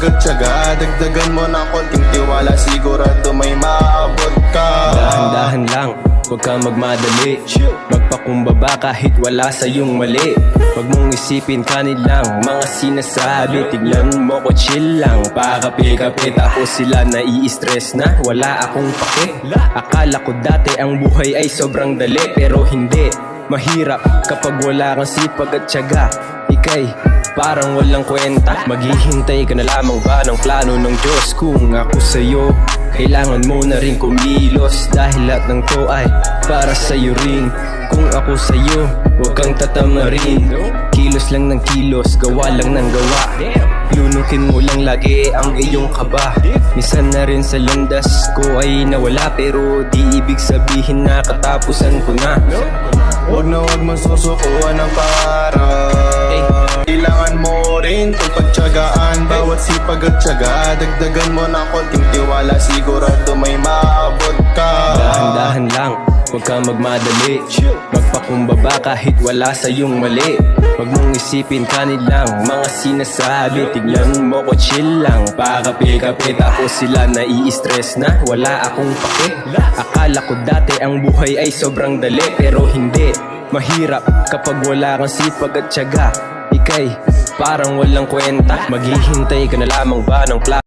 at tiyaga, dagdagan mo ng konting tiwala, sigurado may maabot ka. Dahan-dahan lang, huwag kang magmadali, magpakumbaba kahit wala sa iyong mali. Huwag mong isipin kanilang mga sinasabi, tignan mo ko chill lang, pakapi-kapi. Tapos sila nai-stress na, wala akong pake. Akala ko dati ang buhay ay sobrang dali, pero hindi. Mahirap kapag wala kang sipag at tiyaga, ika'y parang walang kwenta. Maghihintay ka na lamang ba ng plano ng Diyos? Kung ako sa'yo, kailangan mo na rin kumilos, dahil lahat ng to ay para sa'yo rin. Kung ako sa'yo, huwag kang tatamarin. Kilos lang ng kilos, gawa lang ng gawa. Lunukin mo lang lagi ang iyong kaba. Minsan na rin sa landas ko ay nawala, pero di ibig sabihin na katapusan ko na. Huwag na huwag mong susukuan ng pangarap. Kailangan mo rin itong pagtiyagaan, bawat sipag at tiyaga, dagdagan mo ng konting tiwala, sigurado may maabot ka. Dahan-dahan lang, huwag kang magmadali, magpakumbaba kahit wala sa iyong mali. Huwag mong isipin kanilang mga sinasabi, tignan mo ko chill lang, pakapi-kapi. Tapos sila nai-stress na, wala akong pake. Akala ko dati ang buhay ay sobrang dali, pero hindi. Mahirap kapag wala kang sipag at tiyaga, ika'y parang walang kwenta. Maghihintay ka na lamang ba ng plano?